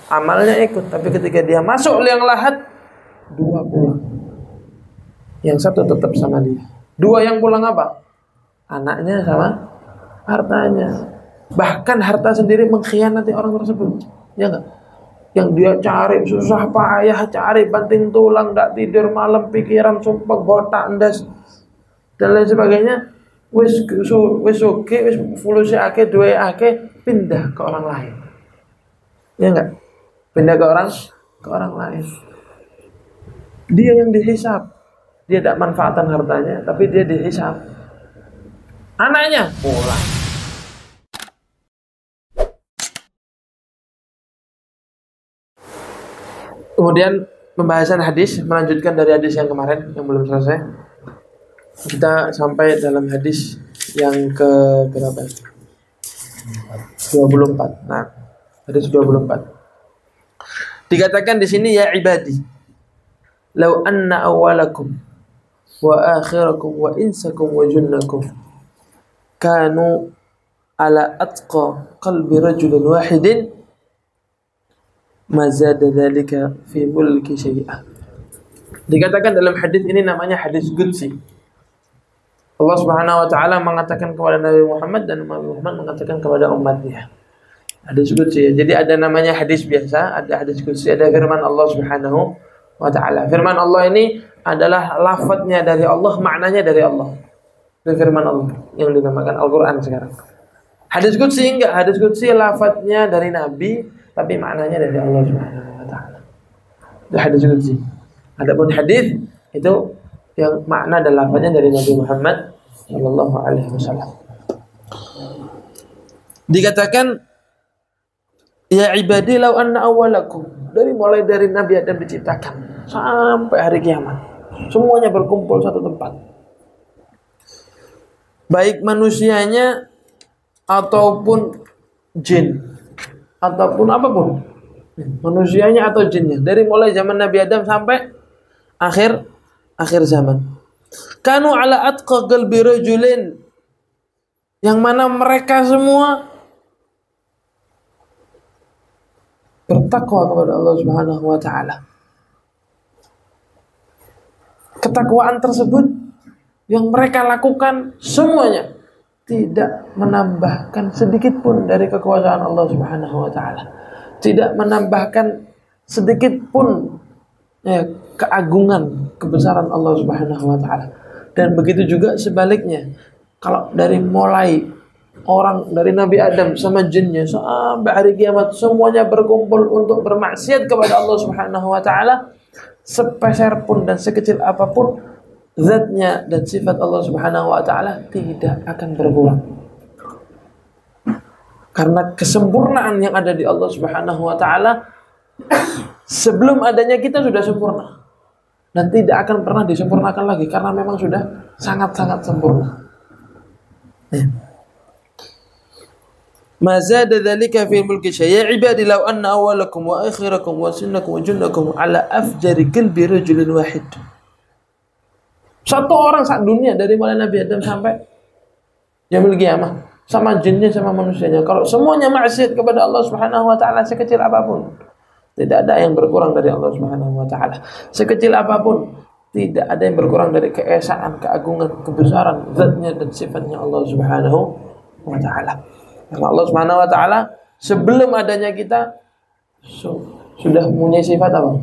amalnya ikut, tapi ketika dia masuk liang lahat, dua pulang. Yang satu tetap sama dia. Dua yang pulang apa? Anaknya sama hartanya. Bahkan harta sendiri mengkhianati orang tersebut. Ya enggak? Yang dia cari susah payah, cari banting tulang, enggak tidur malam, pikiran sumpah botak endas dan lain sebagainya. Wis oke, wis fulusi ake, duwe ake, pindah ke orang lain. Ya enggak? Pindah ke orang lain. Dia yang dihisab. Dia tidak manfaatkan hartanya, tapi dia dihisab. Anaknya pulang. Kemudian pembahasan hadis, melanjutkan dari hadis yang kemarin yang belum selesai. Kita sampai dalam hadis yang ke berapa? 24. Nah, hadis 24. Dikatakan di sini, ya ibadi, law anna awwalakum wa akhirakum wa insakum wa jinnakum kanu ala atqa qalbi rajulin wahidin ma zada dzalika fi mulki syai'a. Dikatakan dalam hadis ini, namanya hadis qudsi. Allah Subhanahu wa taala mengatakan kepada Nabi Muhammad dan Nabi Muhammad mengatakan kepada umatnya. Hadis qudsi. Jadi ada namanya hadis biasa, ada hadis qudsi, ada firman Allah Subhanahu wa taala. Firman Allah ini adalah lafadznya dari Allah, maknanya dari Allah. Itu firman Allah yang dinamakan Al-Qur'an sekarang. Hadis qudsi enggak, hadis qudsi lafadznya dari Nabi, tapi maknanya dari Allah Subhanahu wa taala. Itu hadis qudsi. Adapun hadis itu yang makna dan lafadznya dari Nabi Muhammad sallallahu alaihi wasallam. Dikatakan, ya ibadi law anna awwalakum, mulai dari Nabi Adam diciptakan sampai hari kiamat, semuanya berkumpul satu tempat. Baik manusianya ataupun jin ataupun apapun, manusianya atau jinnya, dari mulai zaman Nabi Adam sampai akhir zaman. Kanu ala atqa qalbi rajulin, yang mana mereka semua bertakwa kepada Allah Subhanahu wa taala. Ketakwaan tersebut yang mereka lakukan semuanya tidak menambahkan sedikit pun dari kekuasaan Allah Subhanahu wa taala. Tidak menambahkan sedikit pun keagungan, kebesaran Allah Subhanahu wa taala. Dan begitu juga sebaliknya. Kalau dari mulai orang dari Nabi Adam sama jinnya sampai hari kiamat semuanya berkumpul untuk bermaksiat kepada Allah Subhanahu wa taala, sepeser pun dan sekecil apapun zatnya dan sifat Allah Subhanahu wa taala tidak akan berkurang. Karena kesempurnaan yang ada di Allah Subhanahu wa taala sebelum adanya kita sudah sempurna dan tidak akan pernah disempurnakan lagi, karena memang sudah sangat-sangat sempurna. Ma zada dzalika fi mulki syai'. Ya ibadi law anna awwalakum wa akhirakum wa sinnakum wa jinnakum ala afjari qalbi rajulin wahid. Satu orang saat dunia, dari mulai Nabi Adam sampai yaumil qiyamah, sama jinnya sama manusianya, kalau semuanya maksiat kepada Allah Subhanahu wa taala sekecil apapun, tidak ada yang berkurang dari Allah Subhanahu wa taala. Sekecil apapun, tidak ada yang berkurang dari keesaan, keagungan, kebesaran zatnya dan sifatnya Allah Subhanahu wa taala. Karena Allah Subhanahu wa taala sebelum adanya kita sudah punya sifat apa?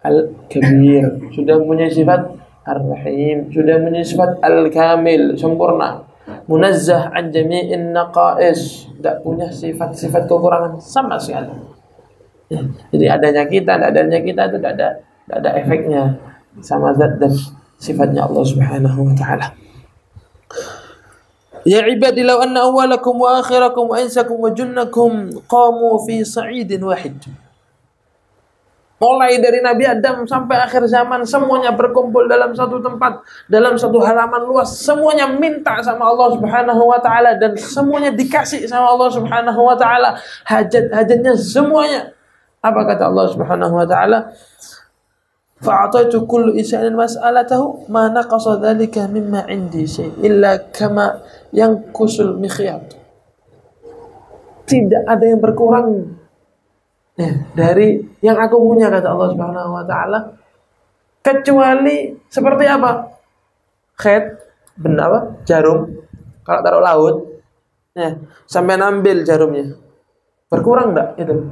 Al-Kabir, sudah punya sifat Ar-Rahim, sudah punya sifat Al-Kamil, sempurna. Munazzah an jami'in naqais, tidak punya sifat-sifat kekurangan sama sekali. Jadi adanya kita, tidak adanya kita itu tidak ada efeknya sama zat dan sifatnya Allah Subhanahu wa taala. Ya ibadi law anna awwalakum wa akhirakum wa insakum wa jinnakum qamu fi sa'idin wahid. Mulai dari Nabi Adam sampai akhir zaman semuanya berkumpul dalam satu tempat, dalam satu halaman luas, semuanya minta sama Allah Subhanahu wa taala dan semuanya dikasih sama Allah Subhanahu wa taala hajat-hajatnya semuanya. Apa kata Allah Subhanahu wa taala? Fa'ataitu kullu insanin mas'alatahu ma naqasa dzalika mimma 'indi syai' illa kama yanqusul mikhyat. Tidak ada yang berkurang dari yang aku punya, kata Allah Subhanahu wa taala, kecuali seperti apa? Khat, benda apa? Jarum. Kalau taruh laut, sampai ambil jarumnya. Berkurang enggak itu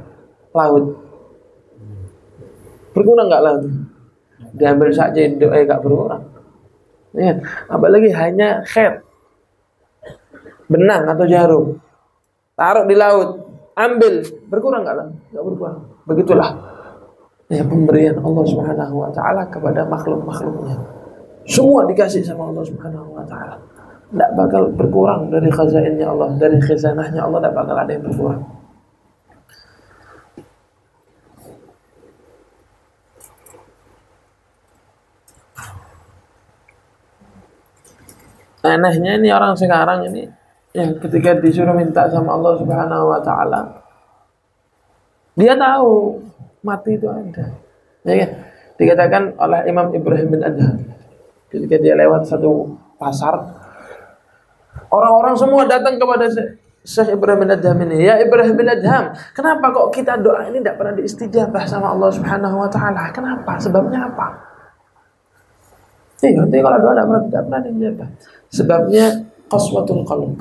laut? Berkurang enggak laut? Diambil saja enggak berkurang. Apalagi hanya khat, benang atau jarum. Taruh di laut, ambil, berkurang enggak laut? Enggak berkurang. Begitulah pemberian Allah Subhanahu wa taala kepada makhluk-makhluknya. Semua dikasih sama Allah Subhanahu wa taala. Tidak bakal berkurang dari khazainnya Allah, dari khazanahnya Allah tidak bakal ada yang berkurang. Anehnya ini orang sekarang ini, ketika disuruh minta sama Allah Subhanahu wa taala, dia tahu mati itu ada. Ya kan? Dikatakan oleh Imam Ibrahim bin Adham, ketika dia lewat satu pasar, orang-orang semua datang kepada Syekh Ibrahim bin Adham ini. Ya Ibrahim bin Adham, kenapa kok kita doa ini tidak pernah diistijabah sama Allah Subhanahu wa taala? Kenapa? Sebabnya apa? Nanti kalau doa tidak pernah diistijabah. Sebabnya qaswatul qalb.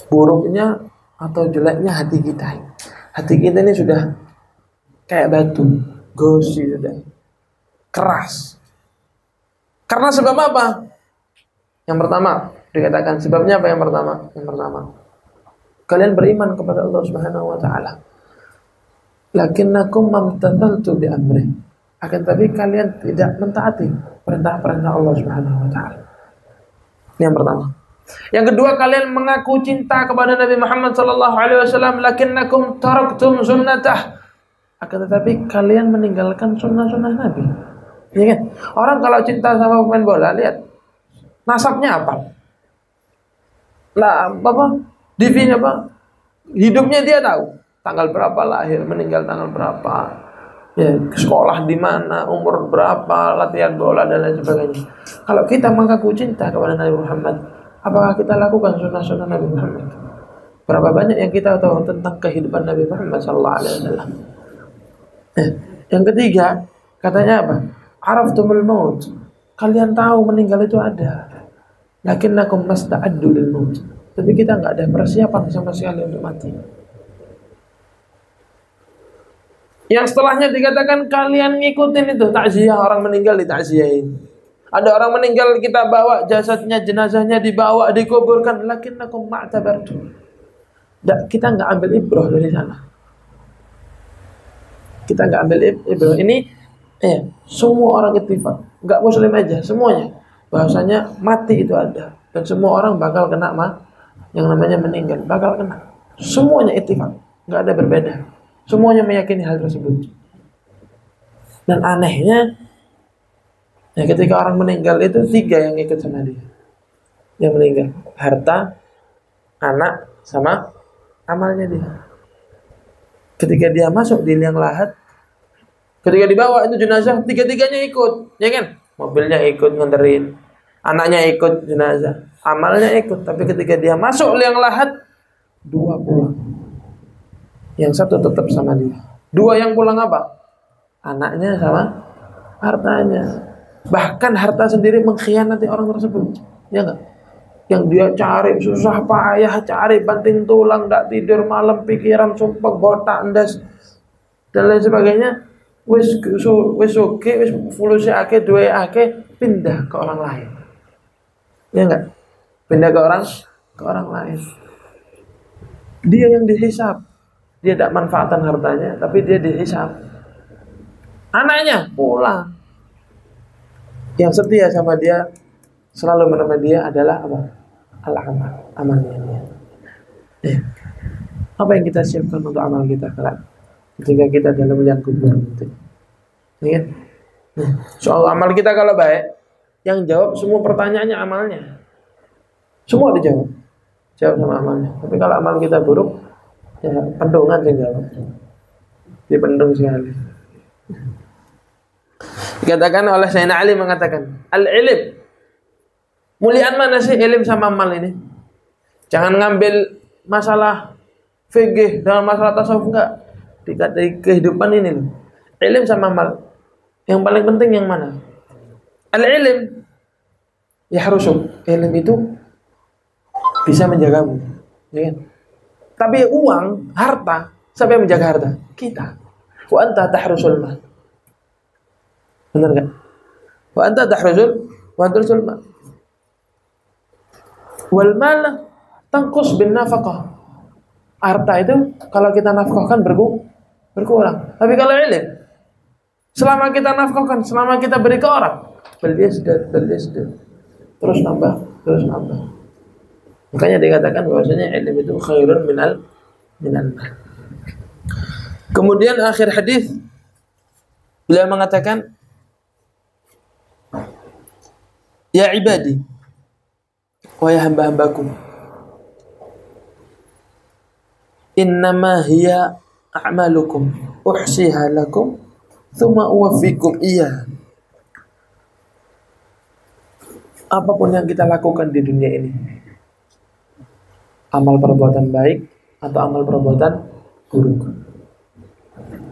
Buruknya atau jeleknya hati kita. Hati kita ini sudah kayak batu, gosi sudah. Keras. Karena sebab apa? Yang pertama, dikatakan sebabnya apa yang pertama? Yang pertama, kalian beriman kepada Allah Subhanahu wa taala. Lakinnakum mamtathaltu bi amri. Akan tapi kalian tidak mentaati perintah-perintah Allah Subhanahu wa taala. Ini yang pertama. Yang kedua, kalian mengaku cinta kepada Nabi Muhammad sallallahu alaihi wasallam, lakinnakum taraktum sunnatah. Akan tetapi kalian meninggalkan sunnah-sunnah Nabi. Ya kan? Orang kalau cinta sama pemain bola, lihat nasabnya apa? Lah, DV-nya apa? Hidupnya dia tahu. Tanggal berapa lahir, meninggal tanggal berapa. Sekolah di mana, umur berapa, latihan bola dan lain sebagainya. Kalau kita mengaku cinta kepada Nabi Muhammad, apakah kita lakukan sunnah-sunnah Nabi Muhammad? Berapa banyak yang kita tahu tentang kehidupan Nabi Muhammad sallallahu alaihi wasallam? Yang ketiga, katanya apa? Araftumul maut. Kalian tahu meninggal itu ada. Lakinnakum masta'addu lil maut. Tapi kita enggak ada persiapan sama sekali untuk mati. Yang setelahnya dikatakan kalian ngikutin itu takziah, orang meninggal ditakziahin. Ada orang meninggal kita bawa jasadnya, jenazahnya dibawa, dikuburkan. Lakinnakum ma'tabartu. Kita enggak ambil ibrah dari sana. Kita enggak ambil ibrah. Ini semua orang ittifaq, enggak muslim aja, semuanya bahwasanya mati itu ada dan semua orang bakal kena yang namanya meninggal, bakal kena. Semuanya ittifaq, enggak ada berbeda. Semuanya meyakini hal tersebut. Dan anehnya, ketika orang meninggal itu 3 yang ikut sama dia. Yang meninggal, harta, anak, sama amalnya dia. Ketika dia masuk di liang lahat, ketika dibawa itu jenazah, 3-3-nya ikut, ya kan? Mobilnya ikut nganterin, anaknya ikut jenazah, amalnya ikut. Tapi ketika dia masuk liang lahat, 2 pulang. Yang satu tetap sama dia. 2 yang pulang apa? Anaknya sama hartanya. Bahkan harta sendiri mengkhianati orang tersebut, ya enggak? Yang dia cari susah payah, cari banting tulang, enggak tidur malam, pikiran sumpah, botak, endas dan lain sebagainya. Wis oke, wis fulusi ake, duwe ake, pindah ke orang lain. Ya enggak? Pindah ke orang lain. Dia yang dihisab. Dia tidak manfaatkan hartanya, tapi dia dihisab. Anaknya pulang. Yang setia sama dia, selalu menemani dia adalah apa? Al-amal, amalnya dia. Apa yang kita siapkan untuk amal kita kelak ketika kita dalam liang kubur nanti? Ya. Soal amal kita kalau baik, yang jawab semua pertanyaannya amalnya. Semua dijawab. Jawab sama amalnya. Tapi kalau amal kita buruk, ya pendungan yang jawab. Dipendung sekali. Dikatakan oleh Sayyidina Ali mengatakan, al-ilm. Muliaan mana sih ilm sama amal ini? Jangan ngambil masalah fikih dalam masalah tasawuf, enggak. di kehidupan ini loh. Ilm sama amal. Yang paling penting yang mana? Al-ilm yahrusuk. Ilm itu bisa menjagamu, ya kan? Tapi uang, harta, siapa yang menjaga harta? Kita. Wa anta tahrusul mal. Benar enggak? Wa anta tahrusul mal. Wal mal tangkus bin nafaqah. Harta itu kalau kita nafkahkan berkurang. Tapi kalau ilmu, selama kita nafkahkan, selama kita beri ke orang, beliasdad, terus nambah. Makanya dikatakan bahwasanya ilmu itu khairun minal mal. Kemudian akhir hadis beliau mengatakan, ya ibadi, wahai hamba-hambaku, innama hiya a'malukum uhsiha lakum thumma uwaffikum iya. Apapun yang kita lakukan di dunia ini, amal perbuatan baik atau amal perbuatan buruk,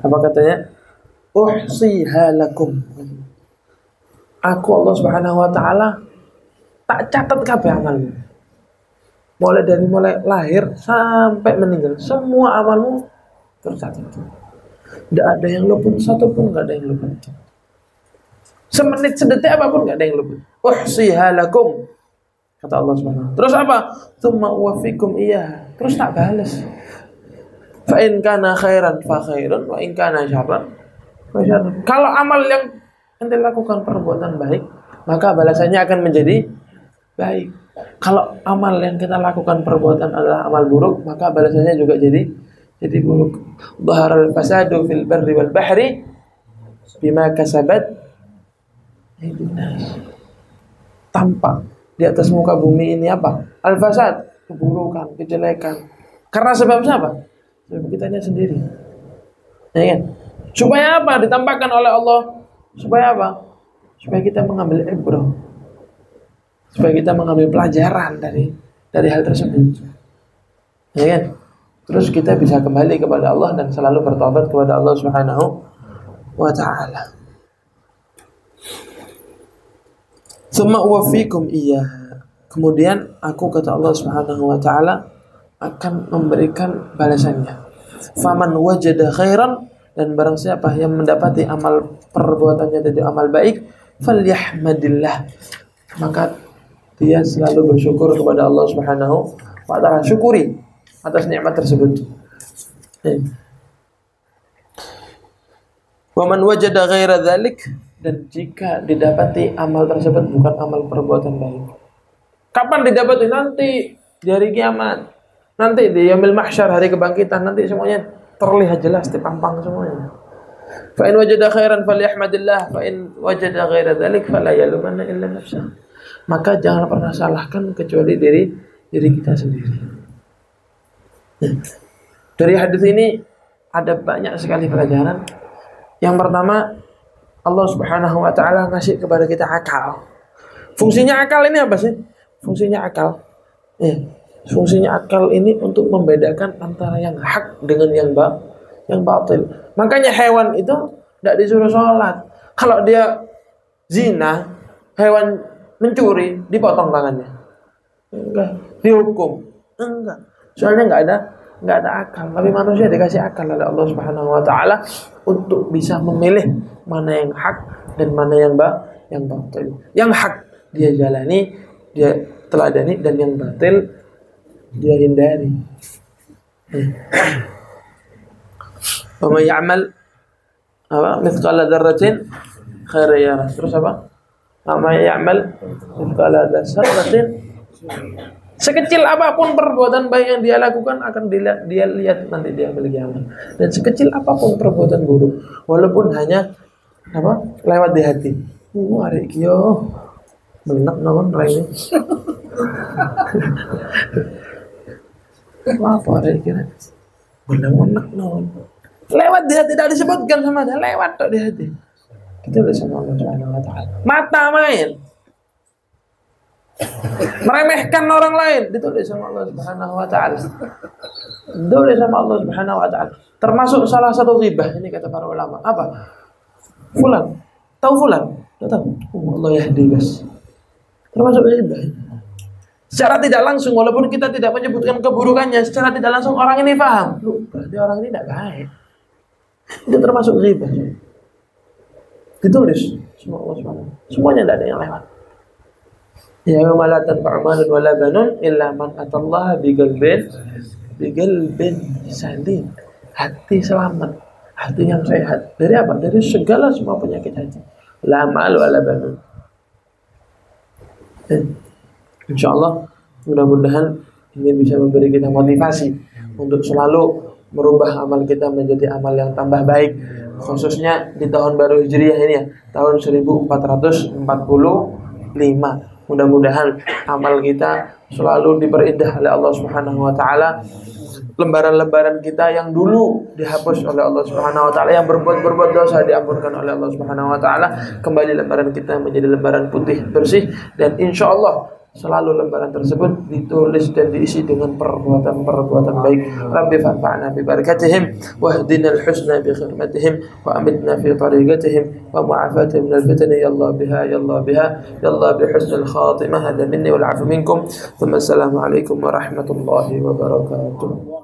apa katanya? Uhsiha lakum. Aku Allah Subhanahu wa taala tak catat kabeh amalmu. Mulai lahir sampai meninggal, semua amalmu tercatat. Tidak ada yang luput, satu pun tidak ada yang luput. Semenit sedetik apapun tidak ada yang luput. Uhsiha lakum, kata Allah Subhanahu. Terus apa? Tsumma uwaffikum iya. Terus tak balas. Fa in kana khairan fa khairun wa in kana syarran fa syarrun. Kalau amal yang ente lakukan perbuatan baik, maka balasannya akan menjadi baik. Kalau amal yang kita lakukan perbuatan adalah amal buruk, maka balasannya juga jadi buruk. Dhaharal fasadu fil barri wal bahri bima kasabat aydin nas. Tampak di atas muka bumi ini apa? Al-fasad, keburukan, kejelekan. Karena sebab siapa? Sebab kitanya sendiri. Ya kan? Supaya apa? Ditampakkan oleh Allah. Supaya apa? Supaya kita mengambil ibrah. Supaya kita mengambil pelajaran dari hal tersebut. Ya kan? Terus kita bisa kembali kepada Allah dan selalu bertobat kepada Allah Subhanahu wa taala. Tsumma uwaffikum iya. Kemudian aku, kata Allah Subhanahu wa taala, akan memberikan balasannya. Faman wajada khairan, dan barang siapa yang mendapati amal perbuatannya dari amal baik, falyahmadillah, maka dia selalu bersyukur kepada Allah Subhanahu wa taala, syukuri atas nikmat tersebut. Wa man wajada ghaira dzalik, dan jika didapati amal tersebut bukan amal perbuatan baik. Kapan didapati? Nanti di hari kiamat, nanti di yaumil mahsyar, hari kebangkitan, nanti semuanya terlihat jelas, dipampang semuanya. Fa in wajada khairan falyahmadillah, fa in wajada ghaira dzalik fala yalumanna illa nafsah. Maka jangan pernah salahkan kecuali diri kita sendiri. Dari hadis ini ada banyak sekali pelajaran. Yang pertama, Allah Subhanahu wa taala ngasih kepada kita akal. Fungsinya akal ini apa sih? Fungsinya akal. Fungsinya akal ini untuk membedakan antara yang hak dengan yang batil. Makanya hewan itu tidak disuruh sholat. Kalau dia zina, hewan mencuri, dipotong tangannya. Enggak. Dihukum. Enggak. Soalnya enggak ada akal. Tapi manusia dikasih akal oleh Allah Subhanahu wa taala untuk bisa memilih mana yang hak dan mana yang batil. Yang hak dia jalani, dia teladani, dan yang batil dia hindari. Wa may ya'mal mithqala dzarratin khairan yarah. Terus apa? Wa may ya'mal mithqala dzarratin, sekecil apapun perbuatan baik yang dia lakukan akan dia lihat nanti dia hari kiamat. Dan sekecil apapun perbuatan buruk, walaupun hanya lewat di hati. Hari kiyo menek naon raine. Apa hari kira? Menek naon. Lewat di hati, tidak disebutkan sama dia, lewat di hati. Kita udah sama Allah Subhanahu wa taala. Mata main. Meremehkan orang lain ditulis sama Allah Subhanahu wa taala. Ditulis sama Allah Subhanahu wa taala. Termasuk salah satu ghibah ini kata para ulama. Apa? Fulan. Tahu fulan? Enggak tahu. Allah yahdi bas. Termasuk ghibah. Secara tidak langsung walaupun kita tidak menyebutkan keburukannya, secara tidak langsung orang ini paham. Loh, berarti orang ini tidak baik. Itu termasuk ghibah. Ditulis semua Allah Subhanahu. Semuanya tidak ada yang lewat. Ya la tanfa'u malun wala banun illa man atallaha biqalbin salim. Hati selamat, hati yang sehat. Dari apa? Dari segala semua penyakit hati. La mal wala banun. Insyaallah mudah-mudahan ini bisa memberi kita motivasi untuk selalu merubah amal kita menjadi amal yang tambah baik, khususnya di tahun baru Hijriah ini ya, tahun 1445. Mudah-mudahan amal kita selalu diperindah oleh Allah Subhanahu wa taala. Lembaran-lembaran kita yang dulu dihapus oleh Allah Subhanahu wa taala, yang berbuat dosa diampunkan oleh Allah Subhanahu wa taala, kembali lembaran kita menjadi lembaran putih bersih, dan insyaallah selalu lembaran tersebut ditulis dan diisi dengan perbuatan-perbuatan baik. Rabbi fa'fa'na bi barakatihim wahdina al-husna bi khidmatihim wa amitna fi tariqatihim wa mu'afatihim min al-fitani ya Allah biha ya Allah biha ya Allah bi husnil khatimah. Hada minni wal 'afu minkum. Assalamu alaikum warahmatullahi wabarakatuh.